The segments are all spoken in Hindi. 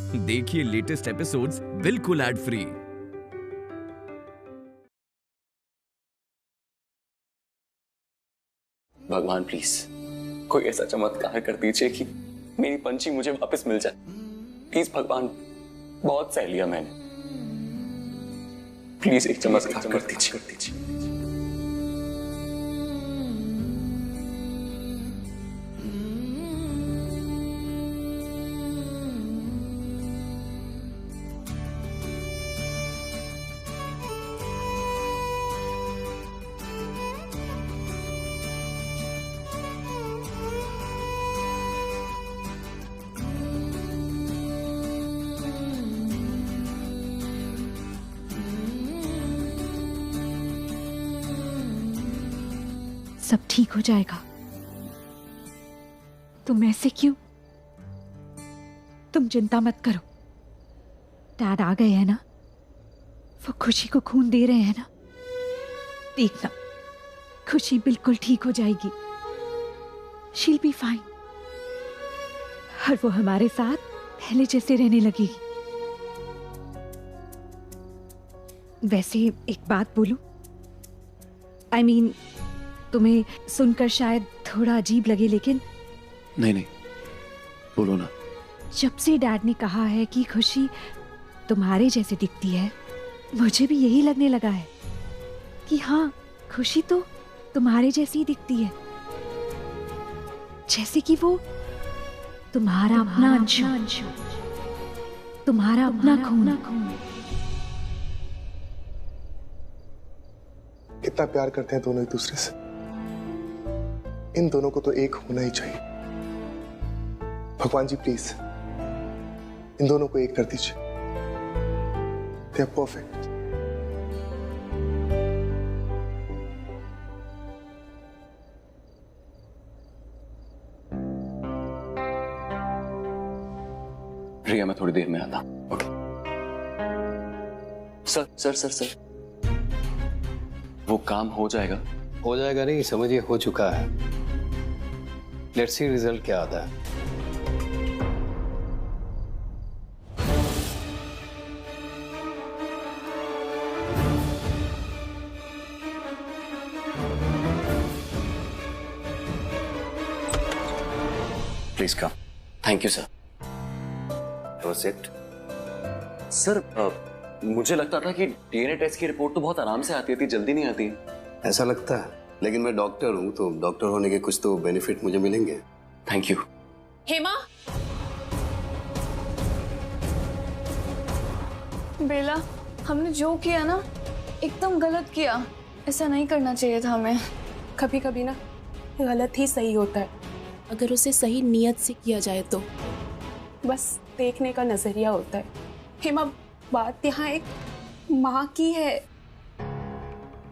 देखिए लेटेस्ट एपिसोड्स बिल्कुल एड फ्री। भगवान प्लीज कोई ऐसा चमत्कार कर दीजिए कि मेरी पंछी मुझे वापस मिल जाए। प्लीज भगवान, बहुत सह लिया मैंने, प्लीज एक चमत्कार कर दीजिए। सब ठीक हो जाएगा। तुम ऐसे क्यों? तुम चिंता मत करो। डैड आ गए हैं ना, वो खुशी को खून दे रहे हैं ना। देखना, खुशी बिल्कुल ठीक हो जाएगी। She'll be fine. और वो हमारे साथ पहले जैसे रहने लगेगी। वैसे एक बात बोलूं? I mean, तुम्हें सुनकर शायद थोड़ा अजीब लगे, लेकिन नहीं, बोलो ना। जब से डैड ने कहा है कि खुशी तुम्हारे जैसे दिखती है, मुझे भी यही लगने लगा है कि हाँ, खुशी तो तुम्हारे जैसी ही दिखती है, जैसे कि वो तुम्हारा अपना अंश, तुम्हारा अपना खून। कितना प्यार करते हैं दोनों एक दूसरे से। इन दोनों को तो एक होना ही चाहिए। भगवान जी प्लीज इन दोनों को एक कर दीजिए। They are perfect. प्रिया, मैं थोड़ी देर में आता हूं। ओके सर, वो काम हो जाएगा? हो जाएगा नहीं, समझिए हो चुका है। लेट्स सी रिजल्ट क्या आता है। Please come. Thank you sir. That's it? Sir, मुझे लगता था कि डीएनए टेस्ट की रिपोर्ट तो बहुत आराम से आती है, जल्दी नहीं आती। ऐसा लगता है, लेकिन मैं डॉक्टर हूँ, तो डॉक्टर होने के कुछ तो बेनिफिट मुझे मिलेंगे। Thank you. हेमा, बेला, हमने जो किया ना एकदम गलत किया। ऐसा नहीं करना चाहिए था हमें। कभी कभी ना गलत ही सही होता है, अगर उसे सही नियत से किया जाए तो। बस देखने का नजरिया होता है। हेमा, बात यहाँ एक माँ की है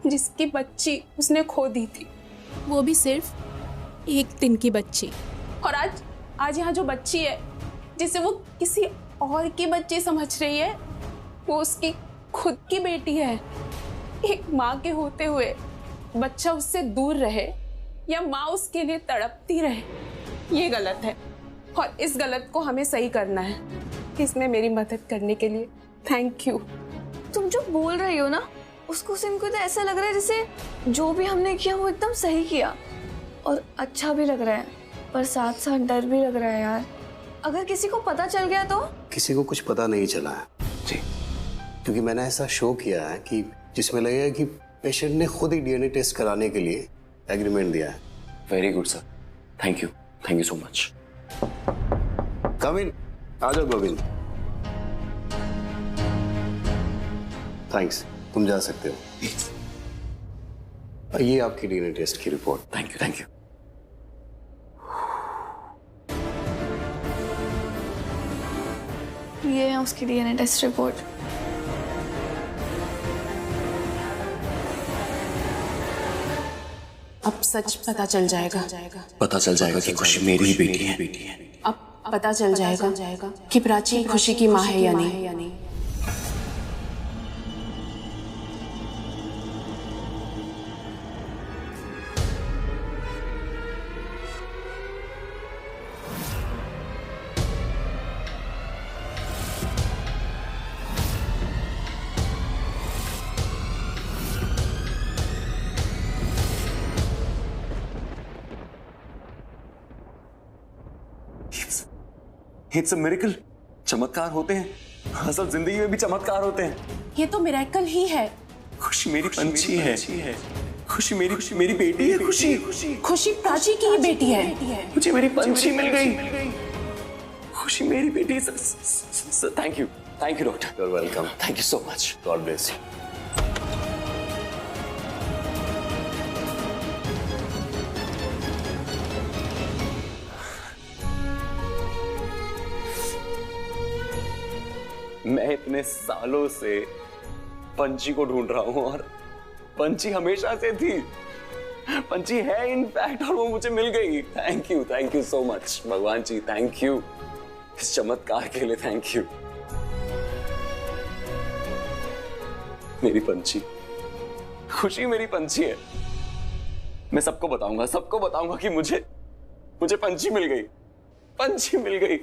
जिसकी बच्ची उसने खो दी थी, वो भी सिर्फ एक दिन की बच्ची। और आज यहाँ जो बच्ची है जिसे वो किसी और की बच्ची समझ रही है, वो उसकी खुद की बेटी है। एक माँ के होते हुए बच्चा उससे दूर रहे या माँ उसके लिए तड़पती रहे, ये गलत है। और इस गलत को हमें सही करना है। इसमें मेरी मदद करने के लिए थैंक यू। तुम जो बोल रही हो ना, उसको सुनकर तो ऐसा लग रहा है जैसे जो भी हमने किया वो एकदम सही किया, और अच्छा भी लग रहा है, पर साथ साथ डर भी लग रहा है यार। अगर किसी को पता चल गया तो? किसी को कुछ पता नहीं चला है जी, क्योंकि मैंने ऐसा शो किया है कि जिसमें लगेगा कि पेशेंट ने खुद ही डीएनए टेस्ट कराने के लिए एग्रीमेंट दिया है। Very good sir, thank you so much. Come in, आ जाओ गोविंद। थैंक्स, तुम जा सकते हो। ये आपकी डीएनए टेस्ट की रिपोर्ट। Thank you. ये है उसकी डीएनए टेस्ट रिपोर्ट। अब सच पता चल जाएगा। पता चल जाएगा कि खुशी मेरी ही बेटी है। अब पता चल जाएगा कि प्राची खुशी की माँ है या नहीं। It's a miracle. चमत्कार होते हैं, असल जिंदगी में भी चमत्कार होते हैं। ये तो मिरेकल ही है। खुशी मेरी पंछी है, खुशी मेरी बेटी है। खुशी प्राची की ही बेटी है। मुझे मेरी पंछी मिल गई। खुशी मेरी बेटी। Thank you doctor. You're welcome. Thank you so much. God bless you. मैं इतने सालों से पंछी को ढूंढ रहा हूं और पंछी हमेशा से थी, पंछी है इनफैक्ट, और वो मुझे मिल गई। थैंक यू सो मच भगवान जी, थैंक यू इस चमत्कार के लिए, थैंक यू। मेरी पंछी, खुशी मेरी पंछी है। मैं सबको बताऊंगा कि मुझे पंछी मिल गई, पंछी मिल गई।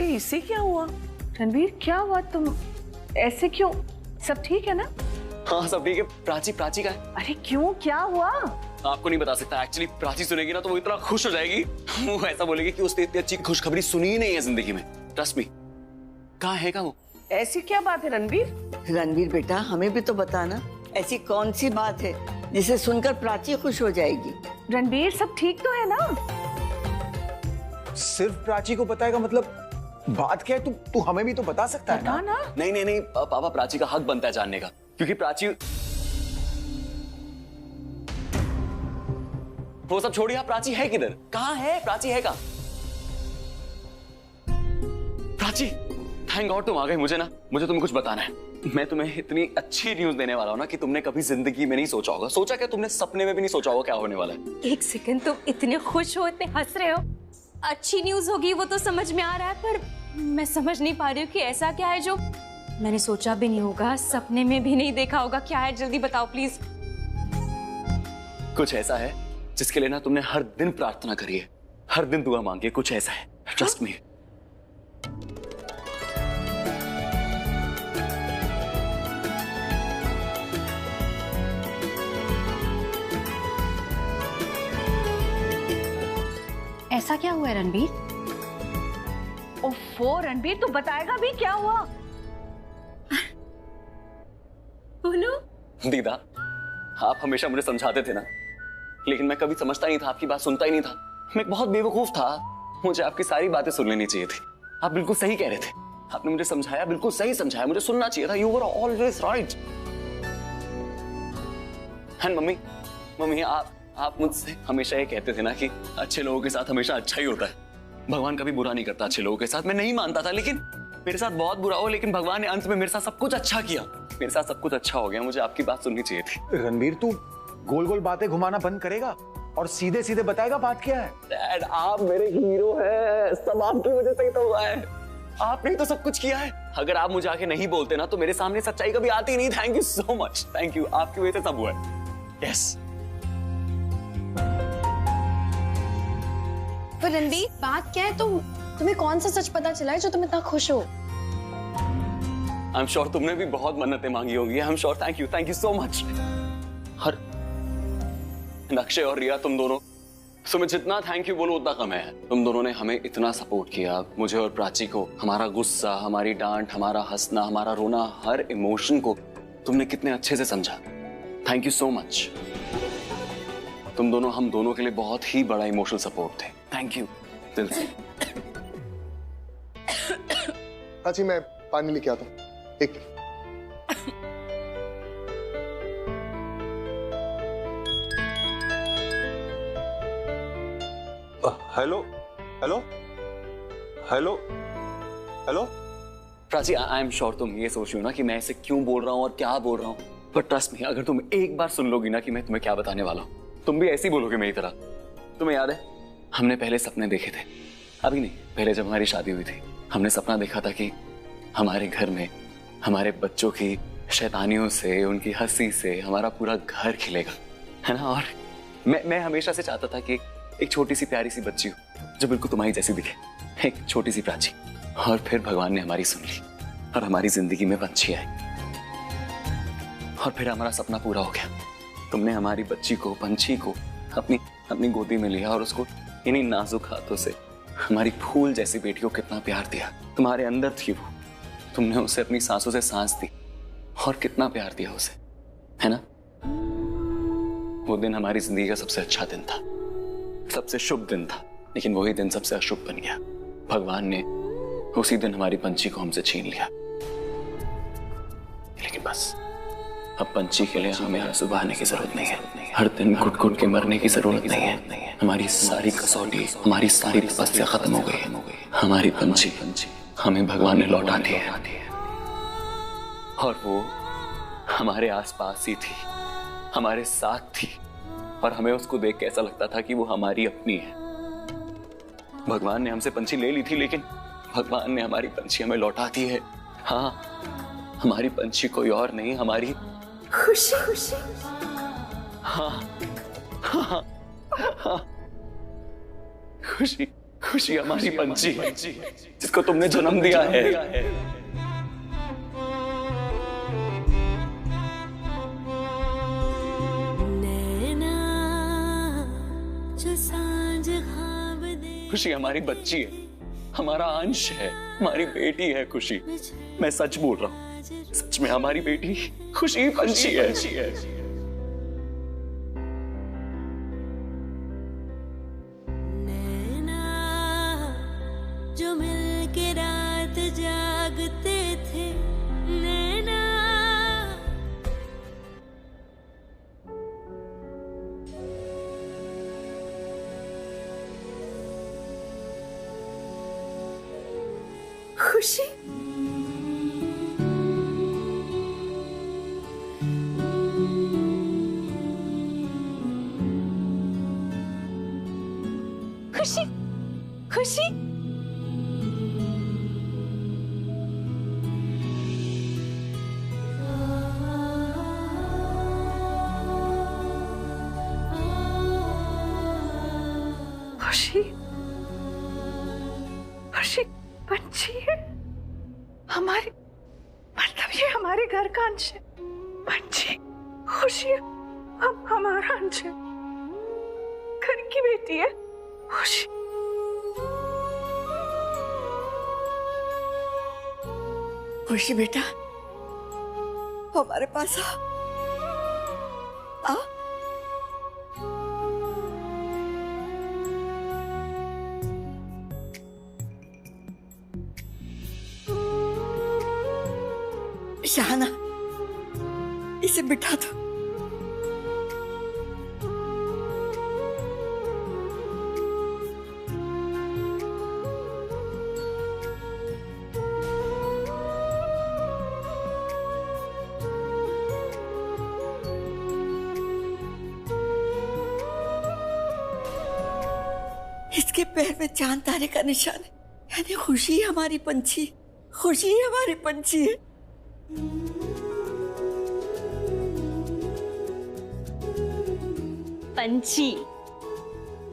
इससे क्या हुआ? रणवीर क्या हुआ? तुम ऐसे क्यों? सब ठीक है ना? हाँ सब ठीक है। प्राची का है। अरे क्यों, क्या हुआ? आपको नहीं बता सकता। एक्चुअली प्राची सुनेगी ना तो वो इतना खुश हो जाएगी, वो ऐसा बोलेगी कि उसने इतनी अच्छी खुशखबरी सुनी ही नहीं है जिंदगी में। Trust me. कहाँ है वो? ऐसी क्या बात है रणवीर? रणवीर बेटा, हमें भी तो बताना, ऐसी कौन सी बात है जिसे सुनकर प्राची खुश हो जाएगी? रणवीर सब ठीक तो है ना? सिर्फ प्राची को बताएगा मतलब बात क्या है? तू हमें भी तो बता सकता है ना? नहीं पापा, प्राची का हक बनता है जानने का, क्योंकि प्राची। वो सब छोड़िए, प्राची है किधर? कहाँ है प्राची? है कहाँ प्राची? थैंक गॉड तुम आ गए। मुझे तुम्हें कुछ बताना है। मैं तुम्हें इतनी अच्छी न्यूज देने वाला हूँ ना कि तुमने कभी जिंदगी में नहीं सोचा होगा। सोचा क्या? तुमने सपने में भी नहीं सोचा होगा क्या होने वाला है। एक सेकंड, तुम इतने खुश हो, इतने हंस रहे हो। अच्छी न्यूज होगी वो तो समझ में आ रहा है, पर मैं समझ नहीं पा रही हूँ कि ऐसा क्या है जो मैंने सोचा भी नहीं होगा, सपने में भी नहीं देखा होगा। क्या है? जल्दी बताओ प्लीज। कुछ ऐसा है जिसके लिए ना तुमने हर दिन प्रार्थना करी है, हर दिन दुआ मांगी है। कुछ ऐसा है, ट्रस्ट मी। ऐसा क्या हुआ है रणबीर? ओफो रणबीर, तू बताएगा भी क्या हुआ? बोलो। दीदा, आप हमेशा मुझे समझाते थे ना, लेकिन मैं कभी समझता नहीं था, आपकी बात सुनता ही नहीं था। मैं एक बहुत बेवकूफ था। मुझे आपकी सारी बातें सुन लेनी चाहिए थी। आप बिल्कुल सही कह रहे थे। आपने मुझे समझाया, बिल्कुल सही समझाया। मुझे सुनना चाहिए था। You were always right. And mummy आप मुझसे हमेशा ये कहते थे ना कि अच्छे लोगों के साथ हमेशा अच्छा ही होता है। भगवान कभी बुरा नहीं करता अच्छे लोगों के साथ। मैं नहीं मानता था, लेकिन मेरे साथ बहुत बुरा हो, लेकिन भगवान ने अंत में मेरे साथ सब कुछ अच्छा किया। मेरे साथ सब कुछ अच्छा हो गया। मुझे आपकी बात सुननी चाहिए थी। रणबीर, तू गोल गोल बातें घुमाना बंद करेगा और सीधे सीधे बताएगा बात क्या है? डैड, आप मेरे हीरो हैं। सब आपकी वजह से ही तो हुआ है। आपने ही तो सब कुछ किया है। अगर आप मुझे आके नहीं बोलते ना तो मेरे सामने सच्चाई कभी आती नहीं। Thank you so much. Thank you. आपकी वजह से सब हुआ है। यस। पर रणबीर, बात क्या है? तुम्हें कौन सा सच पता चला है जो तुम इतना खुश हो? आई एम श्योर तुमने भी बहुत मन्नतें मांगी होंगी। I am sure. Thank you so much. हर अक्षय और रिया, तुम दोनों, तो मैं जितना थैंक यू बोलूं उतना कम है। तुम दोनों ने हमें इतना सपोर्ट किया, मुझे और प्राची को। हमारा गुस्सा, हमारी डांट, हमारा हंसना, हमारा रोना, हर इमोशन को तुमने कितने अच्छे से समझा। Thank you so much. तुम दोनों हम दोनों के लिए बहुत ही बड़ा इमोशनल सपोर्ट थे। थैंक यू दिल से। प्राची, मैं पानी लेके आता हूँ। एक hello hello hello hello. Prachi, I am sure तुम ये सोच रही हो ना कि मैं ऐसे क्यों बोल रहा हूँ और क्या बोल रहा हूँ, पर ट्रस्ट मी, अगर तुम एक बार सुन लोगी ना कि मैं तुम्हें क्या बताने वाला हूँ, तुम भी ऐसे ही बोलोगे मेरी तरह। तुम्हें याद है हमने पहले सपने देखे थे? अभी नहीं, पहले जब हमारी शादी हुई थी, हमने सपना देखा था कि हमारे घर में हमारे बच्चों की शैतानियों से, उनकी हंसी से हमारा पूरा घर खिलेगा, है ना। और मैं हमेशा से चाहता था कि एक छोटी सी प्यारी सी बच्ची हो जो बिल्कुल तुम्हारी जैसी दिखे, एक छोटी सी प्राची। और फिर भगवान ने हमारी सुन ली और हमारी जिंदगी में पंछी आई, और फिर हमारा सपना पूरा हो गया। तुमने हमारी बच्ची को, पंछी को अपनी गोदी में लिया और उसको इन्हीं नाजुक हाथों से हमारी फूल जैसी बेटी को कितना प्यार दिया। तुम्हारे अंदर थी वो, तुमने उसे अपनी सांसों से सांस दी और कितना प्यार दिया उसे, है ना? वो दिन हमारी जिंदगी का सबसे अच्छा दिन था, सबसे शुभ दिन था, लेकिन वही दिन सबसे अशुभ बन गया। भगवान ने उसी दिन हमारी पंछी को हमसे छीन लिया। लेकिन बस अब पंछी के लिए हमें आंसू बहाने की जरूरत नहीं है, हर दिन घुट घुट के मरने की जरूरत नहीं है। हमारी सारी कसौटी, हमारी सारी तपस्या खत्म हो गई है। हमारी पंछी हमें भगवान ने लौटा दी है, और वो हमारे आसपास ही थी, हमारे साथ थी, और हमें उसको देख के ऐसा लगता था कि वो हमारी अपनी है। भगवान ने हमसे पंछी ले ली थी, लेकिन भगवान ने हमारी पंछी हमें लौटा दी है। हाँ, हमारी पंछी कोई और नहीं, हमारी खुशी। हाँ, हाँ, हाँ, खुशी हमारी पंछी है, जिसको तुमने जन्म दिया है। खुशी हमारी बच्ची है, हमारा अंश है, हमारी बेटी है खुशी। मैं सच बोल रहा हूँ, सच में हमारी बेटी खुशी पंछी है। जो मिलके रात जागते थे नैना, खुशी खुशी खुशी खुशी खुशी पंछी है हमारे, मतलब ये हमारे घर का अंश है। पंछी खुशी हम हमारा अंश है, घर की बेटी है खुशी। खुशी बेटा, हमारे पास आ। शाहना, इसे बिठा दो। इसके पैर में चांद तारे का निशान है, यानी खुशी हमारी पंछी, खुशी हमारी पंछी है। पंछी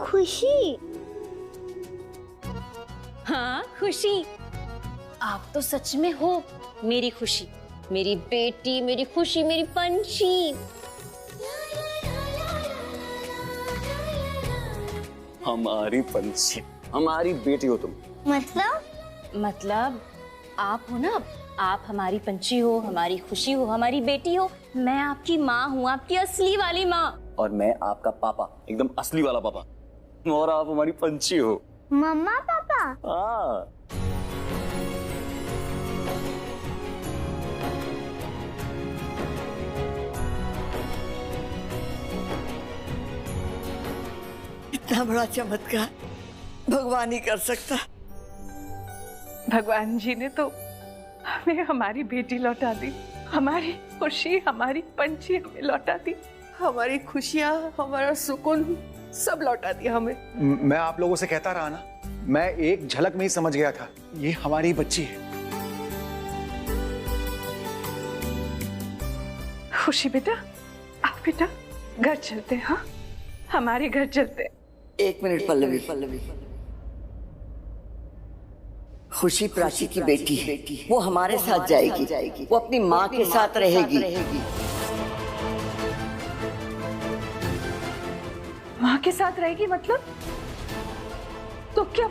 खुशी। हाँ खुशी, आप तो सच में हो मेरी खुशी, मेरी बेटी, मेरी खुशी, मेरी पंछी। हमारी पंछी, हमारी बेटी हो तुम। मतलब आप हो ना, आप हमारी पंछी हो, हमारी खुशी हो, हमारी बेटी हो। मैं आपकी माँ हूँ, आपकी असली वाली माँ। और मैं आपका पापा, एकदम असली वाला पापा। और आप हमारी पंछी हो। मम्मा पापा। हाँ। इतना बड़ा चमत्कार भगवान ही कर सकता। भगवान जी ने तो हमें हमारी बेटी लौटा दी, हमारी खुशी, हमारी पंछी हमें लौटा दी, हमारी खुशियाँ, हमारा सुकून सब लौटा दिया हमें। मैं आप लोगों से कहता रहा ना, मैं एक झलक में ही समझ गया था, ये हमारी बच्ची है। खुशी बेटा, आप बेटा घर चलते हैं। हाँ, हमारे घर चलते हैं। एक मिनट पल्लवी, खुशी प्राची की बेटी है, वो हमारे साथ जाएगी, वो अपनी माँ के साथ रहेगी। माँ के साथ रहेगी मतलब? तो क्या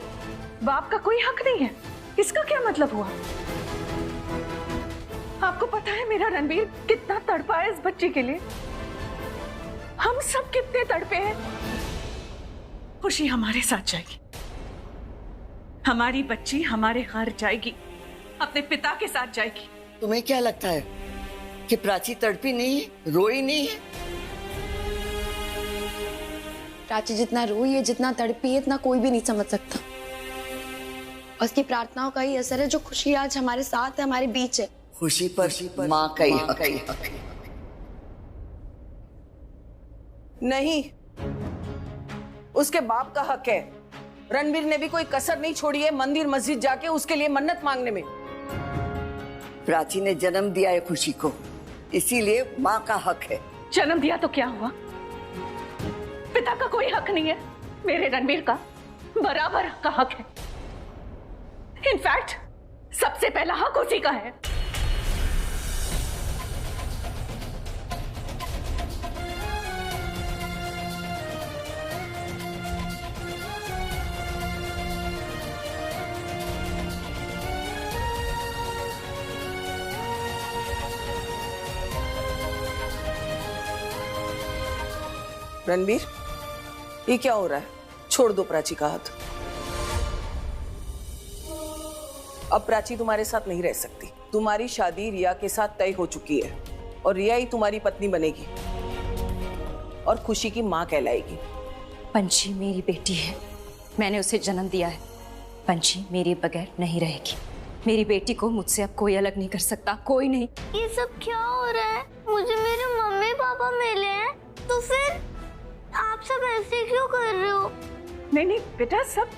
बाप का कोई हक नहीं है? इसका क्या मतलब हुआ? आपको पता है मेरा रणबीर कितना तड़पा है इस बच्ची के लिए? हम सब कितने तड़पे हैं। खुशी हमारे साथ जाएगी, हमारी बच्ची हमारे घर जाएगी, अपने पिता के साथ जाएगी। तुम्हें क्या लगता है कि प्राची तड़पी नहीं है, रोई नहीं है? प्राची जितना रोई है, जितना तड़पी है, इतना कोई भी नहीं समझ सकता। उसकी प्रार्थनाओं का ही असर है जो खुशी आज हमारे साथ है, हमारे बीच है। खुशी पर माँ का ही हक है। नहीं, उसके बाप का हक है। रणबीर ने भी कोई कसर नहीं छोड़ी है मंदिर मस्जिद जाके उसके लिए मन्नत मांगने में। प्राची ने जन्म दिया है खुशी को, इसीलिए माँ का हक है। जन्म दिया तो क्या हुआ? पिता का कोई हक नहीं है? मेरे रणबीर का बराबर का हक है। इनफैक्ट सबसे पहला हक उसी का है। रणबीर, ये क्या हो रहा है? छोड़ दो प्राची का हाथ। अब प्राची तुम्हारे साथ नहीं रह सकती। तुम्हारी शादी रिया के साथ तय हो चुकी है और रिया ही तुम्हारी पत्नी बनेगी और खुशी की माँ कहलाएगी। पंची मेरी बेटी है, मैंने उसे जन्म दिया है। पंची मेरे बगैर नहीं रहेगी। मेरी बेटी को मुझसे अब कोई अलग नहीं कर सकता, कोई नहीं। ये सब क्या हो रहा है? मुझे मेरे मम्मी पापा मिले हैं, तो फिर आप सब ऐसे क्यों कर रहे हो? नहीं बेटा, सब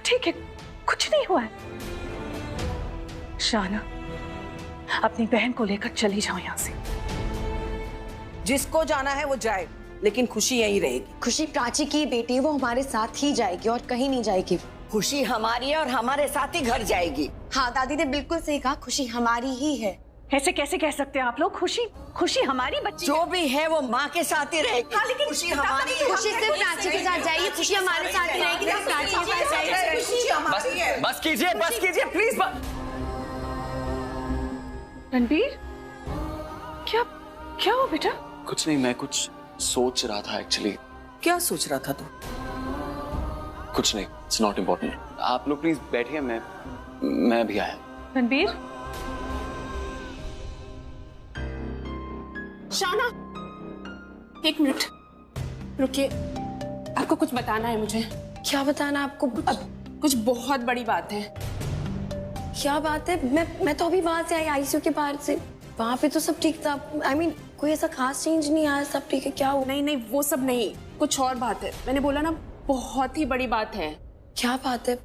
ठीक है, कुछ नहीं हुआ है। शाना, अपनी बहन को लेकर चली जाओ यहाँ से। जिसको जाना है वो जाए, लेकिन खुशी यहीं रहेगी। खुशी प्राची की बेटी है, वो हमारे साथ ही जाएगी और कहीं नहीं जाएगी। खुशी हमारी है और हमारे साथ ही घर जाएगी। हाँ, दादी ने बिल्कुल सही कहा, खुशी हमारी ही है। ऐसे कैसे कह सकते हैं आप लोग? खुशी हमारी बच्ची जो भी है वो माँ के साथ ही रहेगी। हाँ, लेकिन खुशी हमारी है। खुशी सिर्फ प्राची के साथ जाएगी, खुशी हमारे साथ ही रहेगी, सिर्फ प्राची के साथ जाएगी। बस कीजिए प्लीज। रणबीर, क्या हो बेटा? कुछ नहीं, मैं कुछ सोच रहा था एक्चुअली। क्या सोच रहा था तू? कुछ नहीं, इट्स नॉट इम्पोर्टेंट। आप लोग प्लीज बैठिए, मैं भी आया। रणबीर, शाना, एक मिनट रुकिए, आपको कुछ बताना है मुझे। क्या बताना आपको? कुछ बहुत बड़ी बात है। क्या बात है? मैं तो अभी वहां से आई, आईसीयू के बाहर से। वहां पे तो सब ठीक था। I mean, कोई ऐसा खास चेंज नहीं आया, सब ठीक है। क्या हुआ? नहीं, वो सब नहीं, कुछ और बात है। मैंने बोला ना, बहुत ही बड़ी बात है। क्या बात है?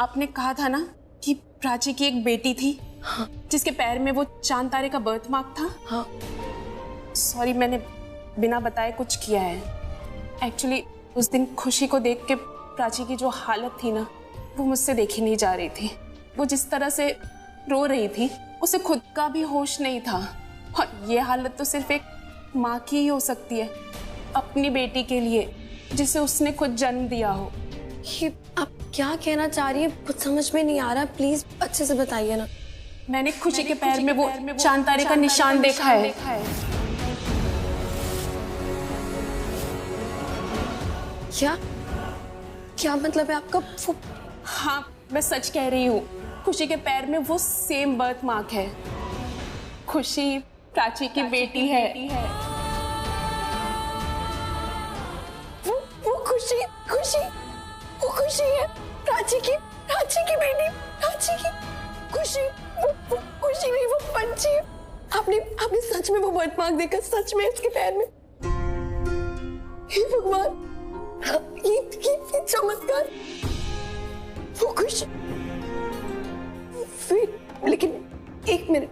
आपने कहा था ना कि प्राची की एक बेटी थी। हाँ। जिसके पैर में वो चांद तारे का बर्थ मार्क था। हाँ। सॉरी, मैंने बिना बताए कुछ किया है। एक्चुअली उस दिन खुशी को देख के प्राची की जो हालत थी ना, वो मुझसे देखी नहीं जा रही थी। वो जिस तरह से रो रही थी, उसे खुद का भी होश नहीं था। और ये हालत तो सिर्फ एक माँ की ही हो सकती है, अपनी बेटी के लिए जिसे उसने खुद जन्म दिया हो। ये आप क्या कहना चाह रही है? कुछ समझ में नहीं आ रहा, प्लीज अच्छे से बताइए ना। मैंने खुशी के पैर में वो चांद तारे का निशान देखा है। क्या मतलब है आपका? हाँ, मैं सच कह रही हूँ। खुशी के पैर में वो सेम बर्थ मार्क है। खुशी प्राची की बेटी है। वो खुशी है प्राची की बेटी। प्राची की खुशी, वो खुशी नहीं, वो पंची है। आपने सच में वो बर्थ मार्क देखा? सच में उसके पैर में? हे भगवान, ये चमत्कार। वो खुशी। लेकिन एक मिनट,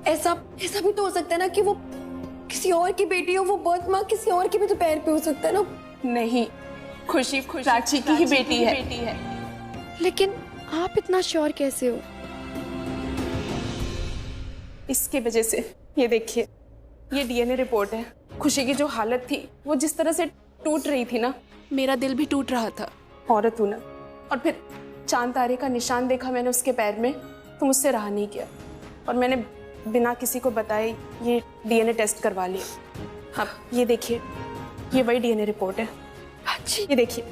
ऐसा भी तो हो सकता है ना कि वो किसी और की बेटी हो। वो बर्थ मार्क किसी और के भी तो पैर पे हो सकता है ना। नहीं, खुशी प्राची की ही बेटी है। लेकिन आप इतना श्योर कैसे हो? इसके वजह से ये देखिए, ये डीएनए रिपोर्ट है। खुशी की जो हालत थी, वो जिस तरह से टूट रही थी ना, मेरा दिल भी टूट रहा था। औरत हूं ना, और फिर चांद तारे का निशान देखा मैंने उसके पैर में, तो मुझसे रहा नहीं किया और मैंने बिना किसी को बताए ये डीएनए टेस्ट करवा लिया। अब ये देखिए, ये वही डीएनए रिपोर्ट है। अच्छी, ये देखिए,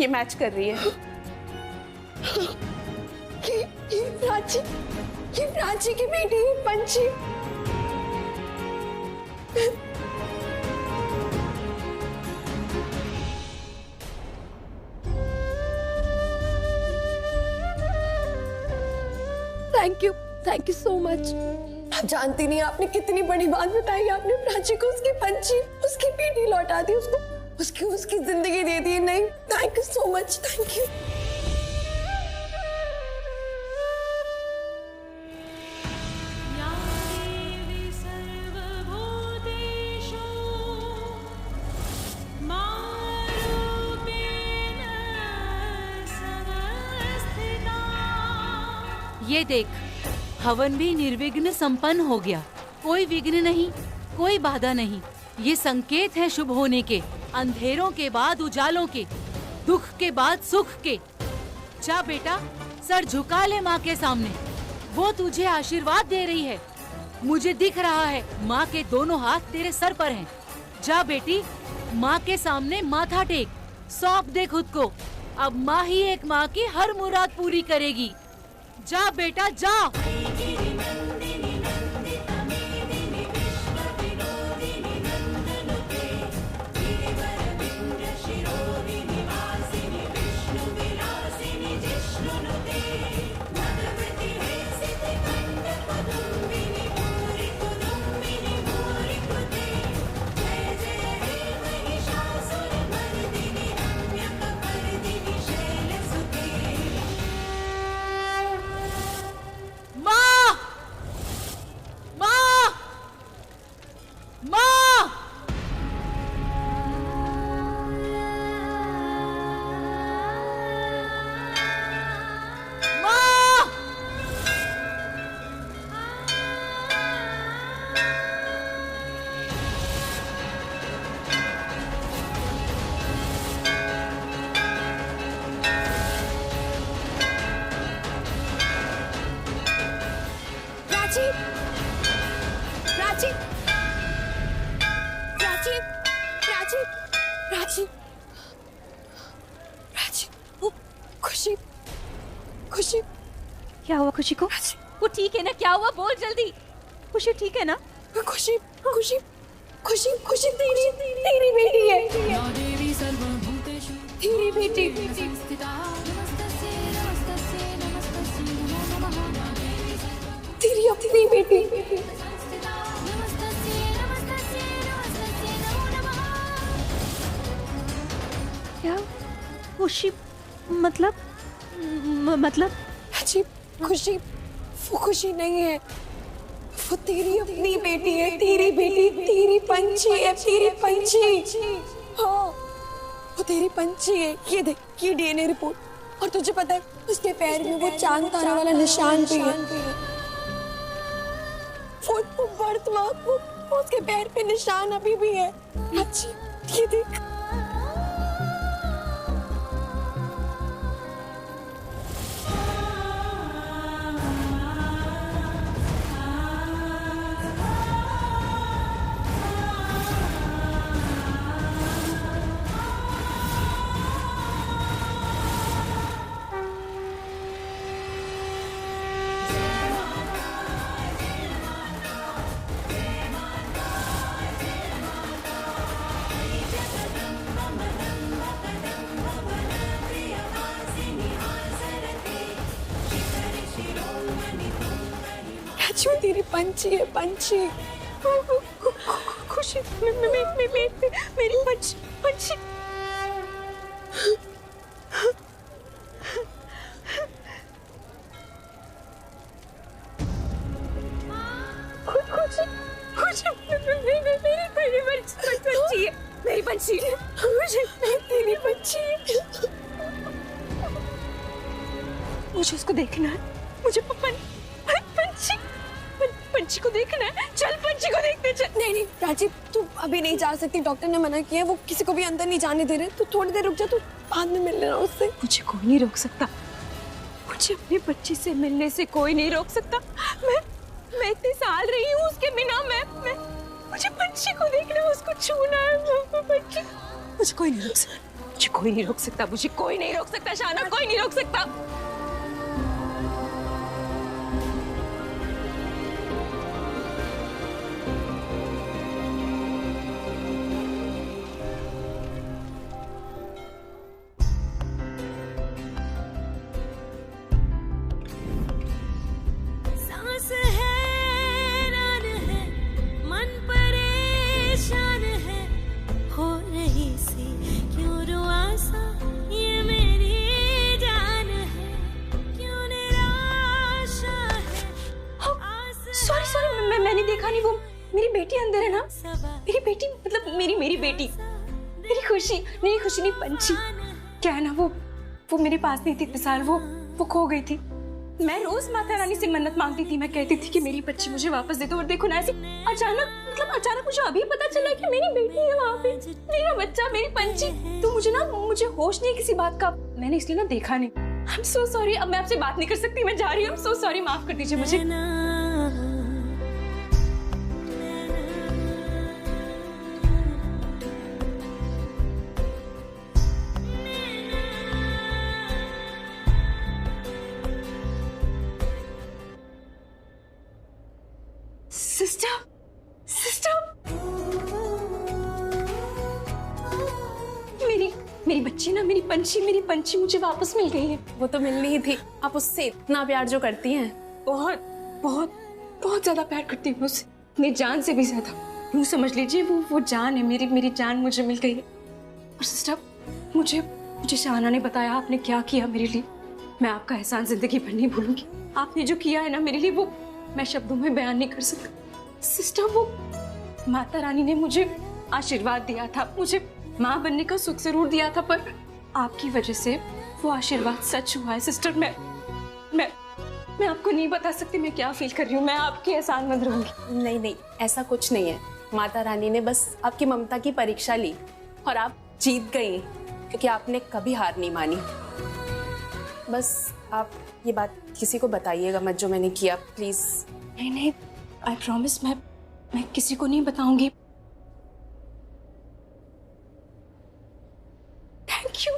ये मैच कर रही है। ये प्राची की बेटी है, Panchi. Thank you so much. आप जानती नहीं आपने कितनी बड़ी बात बताई। आपने प्राची को उसकी पंची, उसकी बेटी लौटा दी, उसको उसकी जिंदगी दे दी। नहीं, thank you so much, thank you. ये देख, हवन भी निर्विघ्न संपन्न हो गया। कोई विघ्न नहीं, कोई बाधा नहीं। ये संकेत है शुभ होने के, अंधेरों के बाद उजालों के, दुख के बाद सुख के। जा बेटा, सर झुका ले माँ के सामने, वो तुझे आशीर्वाद दे रही है। मुझे दिख रहा है माँ के दोनों हाथ तेरे सर पर हैं। जा बेटी, माँ के सामने माथा टेक, सौंप दे खुद को। अब माँ ही एक माँ की हर मुराद पूरी करेगी। जा बेटा, जा। खुशी, क्या हुआ खुशी को? वो ठीक है ना? क्या हुआ, बोल जल्दी। खुशी ठीक है ना? खुशी खुशी खुशी खुशी तेरी बेटी है, तेरी बेटी। तेरी अपनी बेटी। क्या खुशी? मतलब अजीब, खुशी वो खुशी नहीं है, वो तेरी अपनी बेटी है, तेरी बेटी, तेरी पंछी है, तेरी पंछी। हाँ, वो तेरी पंछी है। ये देख, ये डीएनए रिपोर्ट, और तुझे पता है उसके पैर में वो चांद तारा वाला निशान भी है। वो बर्थमार्क, वो उसके पैर पे निशान अभी भी है। अच्छी, ये देख। तेरी पंछी है, पंछी। खुशी, मेरी पंछी, पंछी। मेरी पंछी है, तेरी पंछी। मुझे उसको देखना है, मुझे पंछी को देखना है। चल पंछी को देखते चल। नहीं नहीं प्राची, तू अभी नहीं जा सकती, डॉक्टर ने मना किया है, वो किसी को भी अंदर नहीं जाने दे रहे। तू थोड़ी देर रुक जा, तू बाद में मिल लेना उससे। मुझे कोई नहीं रोक सकता, मुझे अपनी बच्ची से मिलने से कोई नहीं रोक सकता। मैं इतने साल रही हूँ उसके बिना। मैं मुझे पंछी को देखना है, उसको छूना है। पंछी मुझे कोई नहीं रोक सकता, मुझे कोई नहीं रोक सकता, मुझे कोई नहीं रोक सकता शाना, कोई नहीं रोक सकता। मैंने देखा नहीं, वो मेरी बेटी अंदर है ना। मेरी बेटी मतलब मेरी बेटी, मेरी खुशी नहीं पंछी। क्या है ना, वो मेरे पास नहीं थी इतने साल, वो खो गई थी। मैं रोज माता रानी से मन्नत मांगती थी, मैं कहती थी कि मेरी बच्ची मुझे वापस दे दो। और देखो ना, ऐसे अचानक मुझे अभी पता चला कि मेरी बेटी है वहाँ पे, मेरा बच्चा, मेरी पंछी। तो मुझे होश नहीं किसी बात का, मैंने इसलिए ना देखा नहीं। आई एम सो सॉरी, अब मैं आपसे बात नहीं कर सकती, मैं जा रही हूँ। सो सॉरी, माफ कर दीजिए मुझे। सिस्टर मेरी बच्ची ना, मेरी पंछी मुझे वापस मिल गई है। वो तो मिलनी ही थी, आप उससे इतना प्यार जो करती हैं। बहुत बहुत बहुत ज्यादा प्यार करती हूँ उससे, मेरी जान से भी ज्यादा। यूँ समझ लीजिए वो जान है मेरी जान मुझे मिल गई है। और सिस्टर, मुझे शाहाना ने बताया आपने क्या किया मेरे लिए। मैं आपका एहसान जिंदगी भर नहीं भूलूंगी। आपने जो किया है ना मेरे लिए, वो मैं शब्दों में बयान नहीं कर सकती। सिस्टर, वो माता रानी ने मुझे आशीर्वाद दिया था, मुझे माँ बनने का सुख जरूर दिया था, पर आपकी वजह से वो आशीर्वाद सच हुआ है। सिस्टर, मैं आपको नहीं बता सकती मैं क्या फील कर रही हूँ। मैं आपकी एहसानमंद रहूंगी। नहीं, ऐसा कुछ नहीं है। माता रानी ने बस आपकी ममता की परीक्षा ली और आप जीत गई, क्योंकि आपने कभी हार नहीं मानी। बस आप ये बात किसी को बताइएगा मत जो मैंने किया, प्लीज। नहीं, आई प्रॉमिस, मैं किसी को नहीं बताऊंगी। Thank you.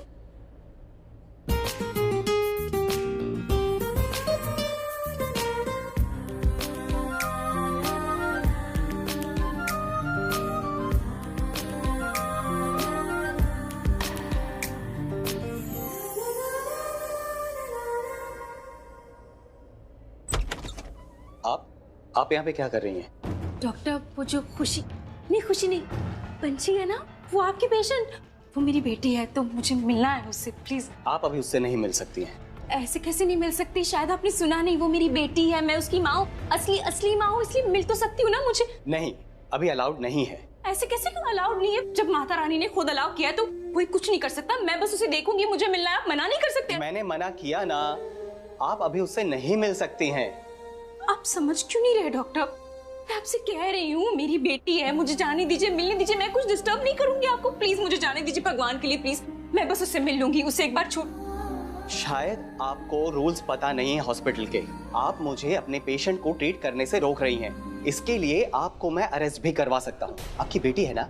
आप यहाँ पे क्या कर रही हैं? डॉक्टर, वो जो खुशी नहीं पंछी है ना, वो आपकी पेशेंट, वो मेरी बेटी है, तो मुझे मिलना है उससे, प्लीज। आप अभी उससे नहीं मिल सकती हैं। ऐसे कैसे नहीं मिल सकती? शायद आपने सुना नहीं, वो मेरी बेटी है, मैं उसकी माँ हूँ, असली माँ हूँ, इसलिए मिल तो सकती हूँ ना मुझे। नहीं, अभी अलाउड नहीं है। ऐसे कैसे अलाउड नहीं है? जब माता रानी ने खुद अलाउ किया है तो कोई कुछ नहीं कर सकता। मैं बस उसे देखूंगी, मुझे मिलना है, आप मना नहीं कर सकते। मैंने मना किया ना, आप अभी उससे नहीं मिल सकती हैं। आप समझ क्यों नहीं रहे डॉक्टर? मैं आपसे कह रही हूँ, मेरी बेटी है, मुझे जाने दीजिए, मिलने दीजिए, मैं कुछ डिस्टर्ब नहीं करूंगी आपको, प्लीज मुझे जाने दीजिए, भगवान के लिए प्लीज। मैं बस उससे मिल लूंगी, उससे एक बार छूट। शायद आपको रूल्स पता नहीं है हॉस्पिटल के। आप मुझे अपने पेशेंट को ट्रीट करने से रोक रही हैं। इसके लिए आपको मैं अरेस्ट भी करवा सकता हूँ। आपकी बेटी है ना,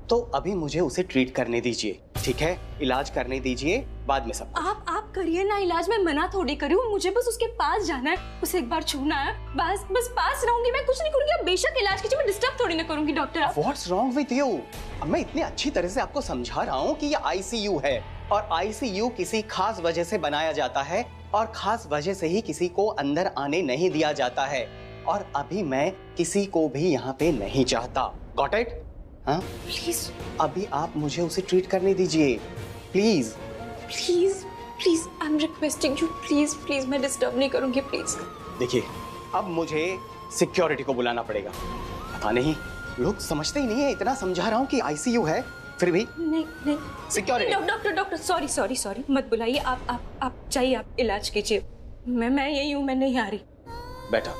तो अभी मुझे उसे ट्रीट करने दीजिए, ठीक है? इलाज करने दीजिए, बाद में सब। आप करिए ना इलाज, मैं मना थोड़ी करी हूँ। मुझे बस उसके पास जाना है, उसे एक बार छूना है, बस पास रहूंगी, मैं कुछ नहीं करूंगी। आप बेशक इलाज कीजिए, मैं डिस्टर्ब थोड़ी ना करूंगी doctor. What's wrong with you? अब मैं इतनी अच्छी तरह से आपको समझा रहा हूँ कि ये ICU है, और ICU किसी खास वजह से बनाया जाता है, और खास वजह से ही किसी को अंदर आने नहीं दिया जाता है। और अभी मैं किसी को भी यहाँ पे नहीं चाहता। Got it? हाँ? प्लीज अभी आप मुझे उसे ट्रीट करने दीजिए, please. Please I am requesting you, please मैं डिस्टर्ब नहीं करूंगी, प्लीज। देखिए, अब मुझे सिक्योरिटी को बुलाना पड़ेगा। पता नहीं, लोग समझते ही नहीं है, इतना समझा रहा हूँ कि ICU है, फिर भी नहीं सिक्योरिटी। डॉक्टर सॉरी मत बुलाइए, आप जाइए, आप इलाज कीजिए। मैं यही हूँ, मैं नहीं आ रही। बेटा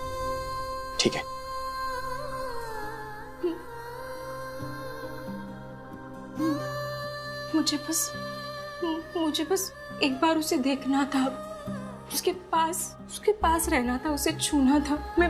ठीक है। मुझे बस एक बार उसे देखना था, उसके पास रहना था, उसे छूना था। मैं